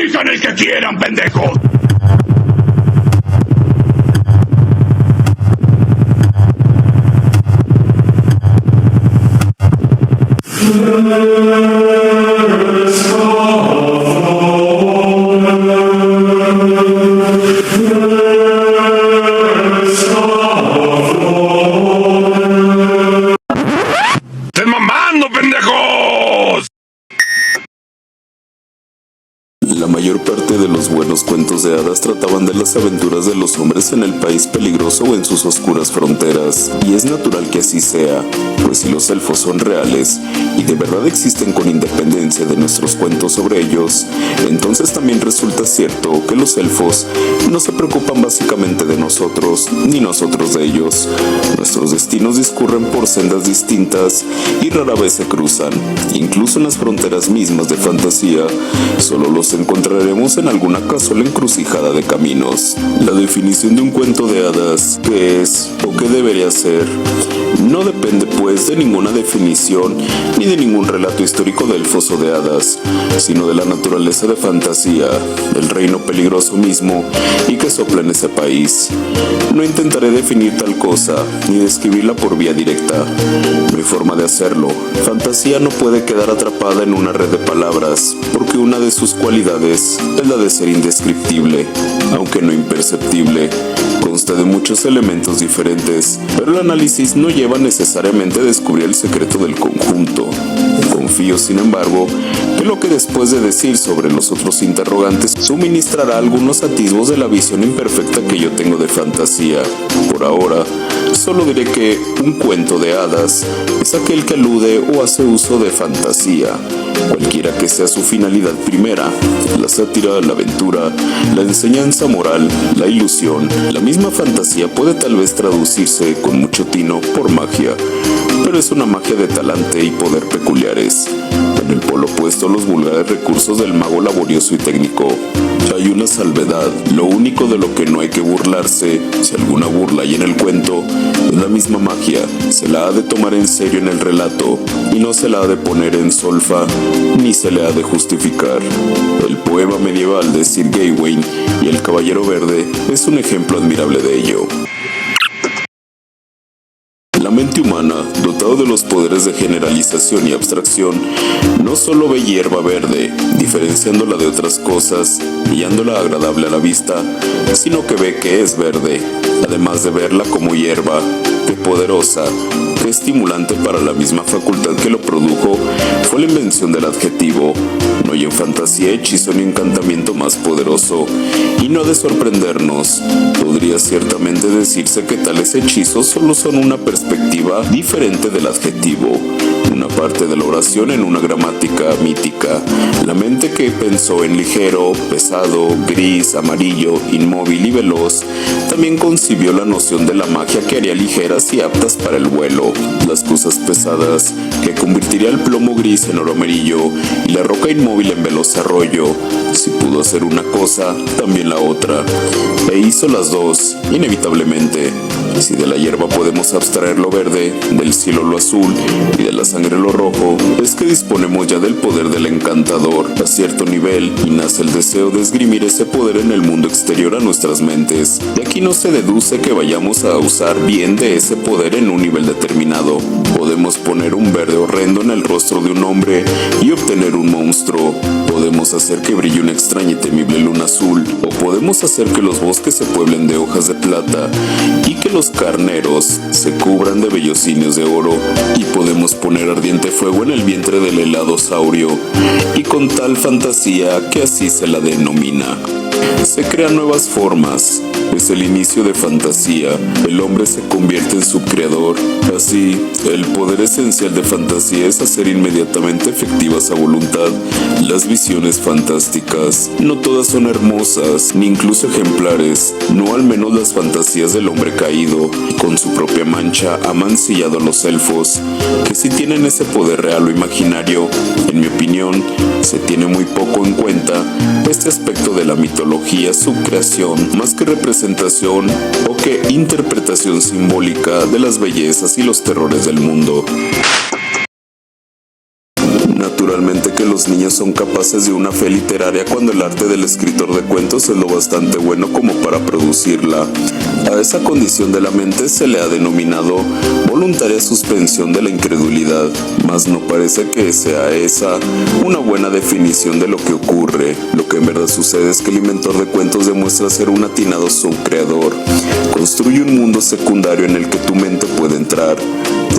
Elijan el que quieran, pendejos. ¡Estén mamando, pendejos! La mayor parte de los buenos cuentos de hadas trataban de las aventuras de los hombres en el país peligroso o en sus oscuras fronteras, y es natural que así sea, pues si los elfos son reales y de verdad existen con independencia de nuestros cuentos sobre ellos, entonces también resulta cierto que los elfos no se preocupan básicamente de nosotros, ni nosotros de ellos. Nuestros destinos discurren por sendas distintas y rara vez se cruzan, incluso en las fronteras mismas de fantasía, solo los encontraremos en alguna casual encrucijada de caminos. La definición de un cuento de hadas, ¿qué es o qué debería ser? No depende pues de ninguna definición ni de ningún relato histórico de elfos o de hadas, sino de la naturaleza de fantasía, del reino peligroso mismo y que sopla en ese país. No intentaré definir tal cosa, ni describirla por vía directa. No hay forma de hacerlo. Fantasía no puede quedar atrapada en una red de palabras, porque una de sus cualidades es la de ser indescriptible, aunque no imperceptible. Consta de muchos elementos diferentes, pero el análisis no lleva necesariamente a descubrir el secreto del conjunto. Confío, sin embargo, que lo que después de decir sobre los otros interrogantes suministrará algunos atisbos de la visión imperfecta que yo tengo de fantasía. Por ahora, solo diré que un cuento de hadas es aquel que alude o hace uso de fantasía, cualquiera que sea su finalidad primera: la sátira, la aventura, la enseñanza moral, la ilusión. La misma fantasía puede tal vez traducirse con mucho tino por magia, pero es una magia de talante y poder peculiares. En el polo opuesto a los vulgares recursos del mago laborioso y técnico, hay una salvedad. Lo único de lo que no hay que burlarse, si alguna burla hay en el cuento, es la misma magia. Se la ha de tomar en serio en el relato y no se la ha de poner en solfa ni se le ha de justificar. El poema medieval de Sir Gawain y el Caballero Verde es un ejemplo admirable de ello. La mente humana, dotado de los poderes de generalización y abstracción, no solo ve hierba verde, diferenciándola de otras cosas, hallándola agradable a la vista, sino que ve que es verde, además de verla como hierba. Qué poderosa, qué estimulante para la misma facultad que lo produjo fue la invención del adjetivo. No hay en fantasía hechizo ni encantamiento más poderoso, y no ha de sorprendernos. Podría ciertamente decirse que tales hechizos solo son una perspectiva diferente del adjetivo, una parte de la oración en una gramática mítica. La mente que pensó en ligero, pesado, gris, amarillo, inmóvil y veloz, también concibió la noción de la magia que haría ligeras y aptas para el vuelo, las cosas pesadas que convertiría el plomo gris en oro amarillo y la roca inmóvil en veloz arroyo. Si pudo hacer una cosa, también la otra, e hizo las dos, inevitablemente. Si de la hierba podemos abstraer lo verde, del cielo lo azul y de la sangre lo rojo, es que disponemos ya del poder del encantador a cierto nivel, y nace el deseo de esgrimir ese poder en el mundo exterior a nuestras mentes. De aquí no se deduce que vayamos a usar bien de ese poder en un nivel determinado. Podemos poner un verde horrendo en el rostro de un hombre y obtener un monstruo. Podemos hacer que brille una extraña y temible luna azul, o podemos hacer que los bosques se pueblen de hojas de plata y que los carneros se cubran de vellocinios de oro, y podemos poner ardiente fuego en el vientre del helado saurio, y con tal fantasía que así se la denomina. Se crean nuevas formas. Es el inicio de fantasía. El hombre se convierte en su creador. Así, el poder esencial de fantasía es hacer inmediatamente efectivas a voluntad las visiones fantásticas. No todas son hermosas, ni incluso ejemplares. No al menos las fantasías del hombre caído, con su propia mancha ha mancillado a los elfos, que sí tienen ese poder real o imaginario. En mi opinión, se tiene muy poco en cuenta este aspecto de la mitología, su creación, más que representación o que interpretación simbólica de las bellezas y los terrores del mundo. Naturalmente que los los niños son capaces de una fe literaria cuando el arte del escritor de cuentos es lo bastante bueno como para producirla. A esa condición de la mente se le ha denominado voluntaria suspensión de la incredulidad, mas no parece que sea esa una buena definición de lo que ocurre. Lo que en verdad sucede es que el inventor de cuentos demuestra ser un atinado subcreador. Construye un mundo secundario en el que tu mente puede entrar.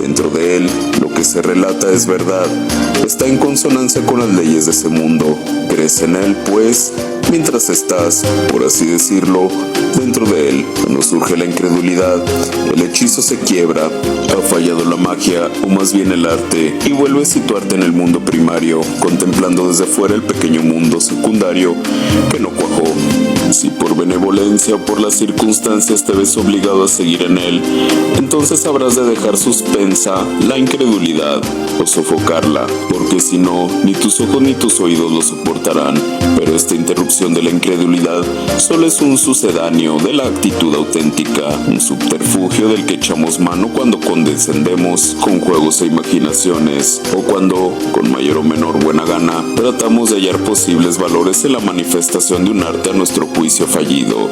Dentro de él, lo que se relata es verdad. Está en consonancia con las leyes de ese mundo. Crees en él, pues, mientras estás, por así decirlo, dentro de él. Cuando surge la incredulidad, el hechizo se quiebra, ha fallado la magia, o más bien el arte, y vuelves a situarte en el mundo primario, contemplando desde fuera el pequeño mundo secundario que no cuajó. Si por benevolencia o por las circunstancias te ves obligado a seguir en él, entonces habrás de dejar suspensa la incredulidad o sofocarla, porque si no, ni tus ojos ni tus oídos lo soportarán. Pero esta interrupción de la incredulidad solo es un sucedáneo de la actitud auténtica, un subterfugio del que echamos mano cuando condescendemos con juegos e imaginaciones, o cuando, con mayor o menor buena gana, tratamos de hallar posibles valores en la manifestación de un arte a nuestro juicio fallido.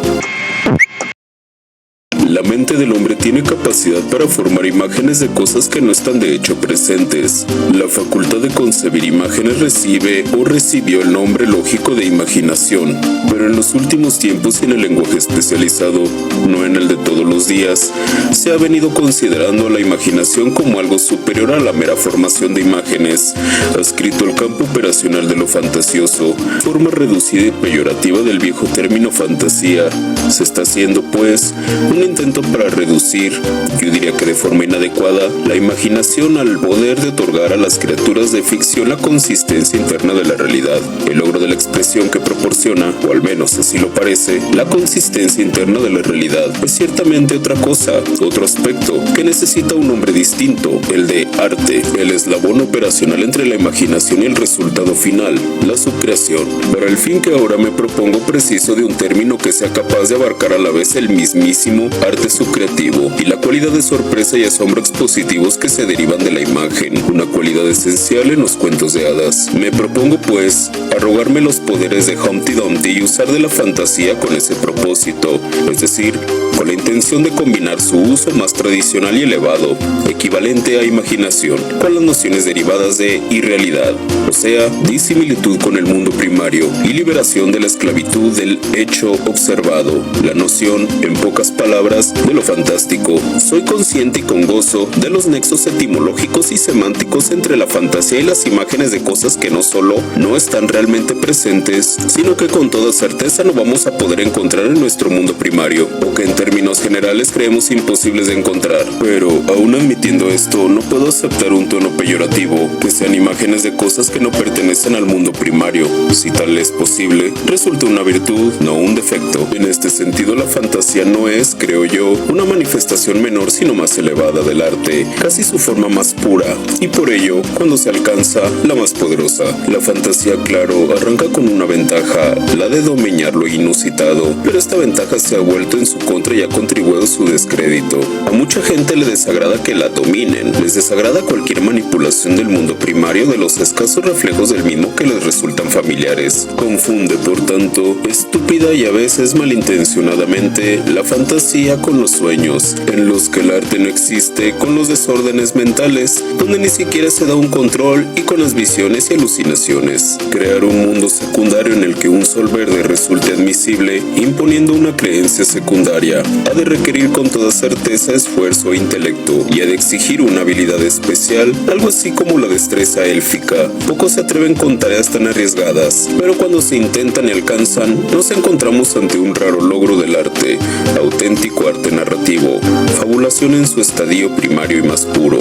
La mente del hombre tiene capacidad para formar imágenes de cosas que no están de hecho presentes. La facultad de concebir imágenes recibe o recibió el nombre lógico de imaginación, pero en los últimos tiempos y en el lenguaje especializado, no en el de todos los días, se ha venido considerando a la imaginación como algo superior a la mera formación de imágenes, adscrito al campo operacional de lo fantasioso, forma reducida y peyorativa del viejo término fantasía. Se está haciendo, pues, un intento para reducir, yo diría que de forma inadecuada, la imaginación al poder de otorgar a las criaturas de ficción la consistencia interna de la realidad, el logro de la expresión que proporciona, o al menos así lo parece, la consistencia interna de la realidad. Es ciertamente otra cosa, otro aspecto, que necesita un nombre distinto, el de arte, el eslabón operacional entre la imaginación y el resultado final, la subcreación. Para el fin que ahora me propongo preciso de un término que sea capaz de abarcar a la vez el mismísimo arte subcreativo y la cualidad de sorpresa y asombro expositivos que se derivan de la imagen, una cualidad esencial en los cuentos de hadas. Me propongo, pues, arrogarme los poderes de Humpty Dumpty y usar de la fantasía con ese propósito, es decir, con la intención de combinar su uso más tradicional y elevado, equivalente a imaginación, con las nociones derivadas de irrealidad, o sea, disimilitud con el mundo primario y liberación de la esclavitud del hecho observado, la noción, en pocas palabras, de lo fantástico. Soy consciente y con gozo de los nexos etimológicos y semánticos entre la fantasía y las imágenes de cosas que no solo no están realmente presentes, sino que con toda certeza no vamos a poder encontrar en nuestro mundo primario, o que en términos generales creemos imposibles de encontrar. Pero, aún admitiendo esto, no puedo aceptar un tono peyorativo, que sean imágenes de cosas que no pertenecen al mundo primario. Si tal es posible, resulta una virtud, no un defecto. En este sentido, la fantasía no es, creo yo, una manifestación menor sino más elevada del arte, casi su forma más pura, y por ello, cuando se alcanza, la más poderosa. La fantasía, claro, arranca con una ventaja, la de domeñar lo inusitado, pero esta ventaja se ha vuelto en su contra y ha contribuido a su descrédito. A mucha gente le desagrada que la dominen, les desagrada cualquier manipulación del mundo primario de los escasos reflejos del mismo que les resultan familiares. Confunde, por tanto, estúpida y a veces malintencionadamente, la fantasía con los sueños, en los que el arte no existe, con los desórdenes mentales, donde ni siquiera se da un control, y con las visiones y alucinaciones. Crear un mundo secundario en el que un sol verde resulte admisible, imponiendo una creencia secundaria, ha de requerir con toda certeza esfuerzo e intelecto, y ha de exigir una habilidad especial, algo así como la destreza élfica. Pocos se atreven con tareas tan arriesgadas, pero cuando se intentan y alcanzan, nos encontramos ante un raro logro del arte, auténtico arte narrativo, fabulación en su estadio primario y más puro.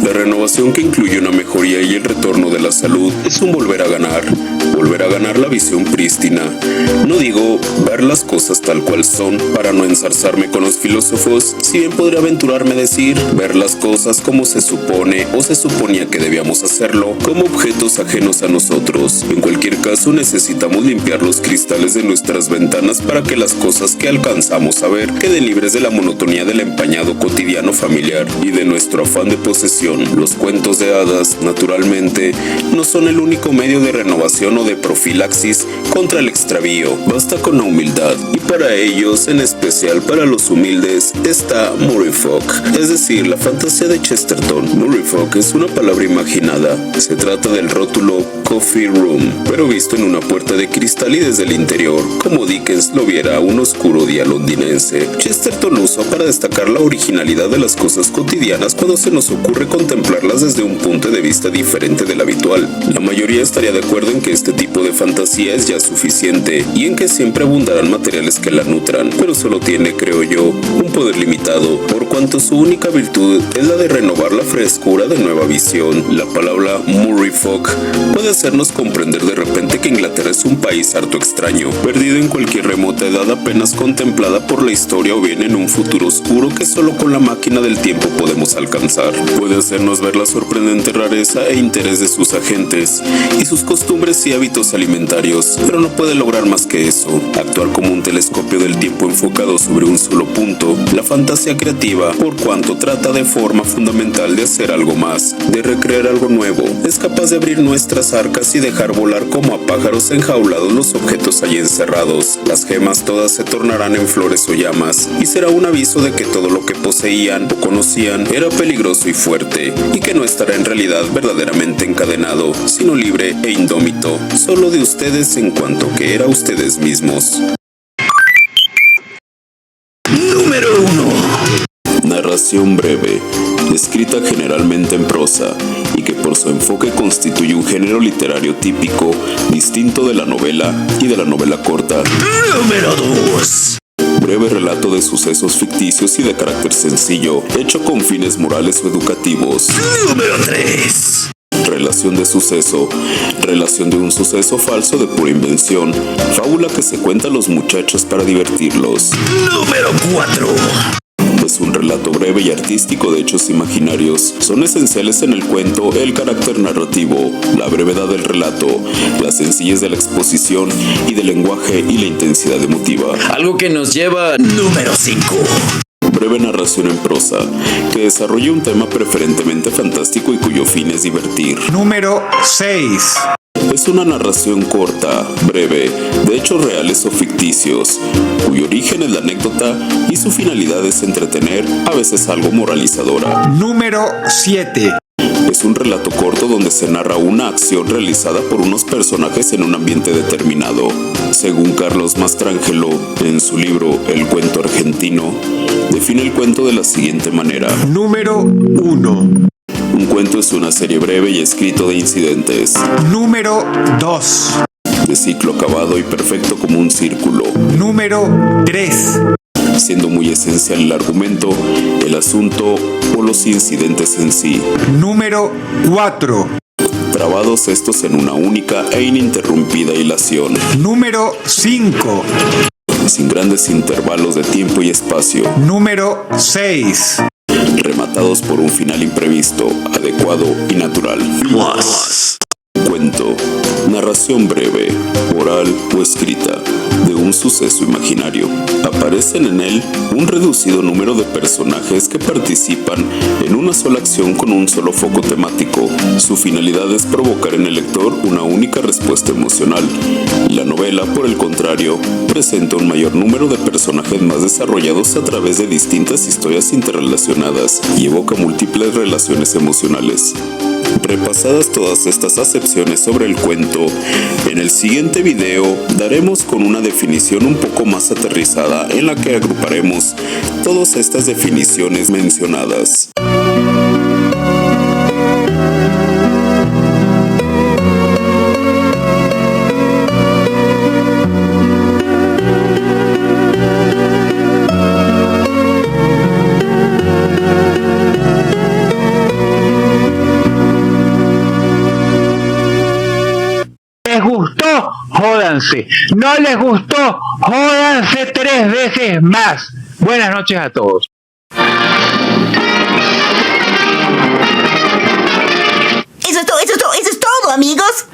La renovación que incluye una mejoría y el retorno de la salud es un volver a ganar la visión prístina. No digo ver las cosas tal cual son, para no ensarzarme con los filósofos, si bien podría aventurarme a decir ver las cosas como se supone o se suponía que debíamos hacerlo, como objetos ajenos a nosotros. En cualquier caso, necesitamos limpiar los cristales de nuestras ventanas para que las cosas que alcanzamos a ver queden libres de la monotonía del empañado cotidiano familiar y de nuestro afán de posesión. Los los cuentos de hadas, naturalmente, no son el único medio de renovación o de profilaxis contra el extravío. Basta con la humildad, y para ellos, en especial para los humildes, está Murrayfolk, es decir, la fantasía de Chesterton. Murrayfolk es una palabra imaginada. Se trata del rótulo Coffee Room, pero visto en una puerta de cristal y desde el interior, como Dickens lo viera un oscuro día londinense. Chesterton lo usó para destacar la originalidad de las cosas cotidianas cuando se nos ocurre contemplarlas desde un punto de vista diferente del habitual. La mayoría estaría de acuerdo en que este tipo de fantasía es ya suficiente y en que siempre abundarán materiales que la nutran, pero solo tiene, creo yo, un poder limitado, por cuanto su única virtud es la de renovar la frescura de nueva visión. La palabra Murrayfolk puede hacernos comprender de repente que Inglaterra es un país harto extraño, perdido en cualquier remota edad apenas contemplada por la historia o bien en un futuro oscuro que solo con la máquina del tiempo podemos alcanzar. Puede hacernos ver la sorprendente rareza e interés de sus agentes y sus costumbres y hábitos alimentarios, pero no puede lograr más que eso, actuar como un telescopio del tiempo enfocado sobre un solo punto. La fantasía creativa, por cuanto trata de forma fundamental de hacer algo más, de recrear algo nuevo, es capaz de abrir nuestras arcas y dejar volar como a pájaros enjaulados los objetos allí encerrados. Las gemas todas se tornarán en flores o llamas, y será un aviso de que todo lo que poseían o conocían era peligroso y fuerte, y que no estará en realidad verdaderamente encadenado, sino libre e indómito, solo de ustedes en cuanto que era ustedes mismos. Número 1. Narración breve, escrita generalmente en prosa, y que por su enfoque constituye un género literario típico, distinto de la novela y de la novela corta. Número 2. Breve relato de sucesos ficticios y de carácter sencillo, hecho con fines morales o educativos. Número 3. Relación de suceso, relación de un suceso falso de pura invención, fábula que se cuenta a los muchachos para divertirlos. Número 4. Es un relato breve y artístico de hechos imaginarios. Son esenciales en el cuento el carácter narrativo, la brevedad del relato, la sencillez de la exposición y del lenguaje y la intensidad emotiva. Algo que nos lleva... Número 5. Breve narración en prosa, que desarrolla un tema preferentemente fantástico y cuyo fin es divertir. Número 6. Es una narración corta, breve, de hechos reales o ficticios, cuyo origen es la anécdota y su finalidad es entretener, a veces algo moralizadora. Número 7. Es un relato corto donde se narra una acción realizada por unos personajes en un ambiente determinado. Según Carlos Mastrangelo, en su libro El cuento argentino, define el cuento de la siguiente manera. Número 1. Un cuento es una serie breve y escrito de incidentes, Número 2. de ciclo acabado y perfecto como un círculo, Número 3. siendo muy esencial el argumento, el asunto o los incidentes en sí. Número 4. Trabados estos en una única e ininterrumpida hilación, Número 5. sin grandes intervalos de tiempo y espacio, Número 6. rematados por un final imprevisto, adecuado y natural. Cuento, narración breve, oral o escrita, de un suceso imaginario. Aparecen en él un reducido número de personajes que participan en una sola acción con un solo foco temático. Su finalidad es provocar en el lector una única respuesta emocional. La novela, por el contrario, presenta un mayor número de personajes más desarrollados a través de distintas historias interrelacionadas y evoca múltiples relaciones emocionales. Repasadas todas estas acepciones sobre el cuento, en el siguiente video daremos con una definición un poco más aterrizada en la que agruparemos todas estas definiciones mencionadas. ¿Les gustó? Jódanse. ¿No les gustó? Jódanse 3 veces más. Buenas noches a todos. Eso es todo, amigos.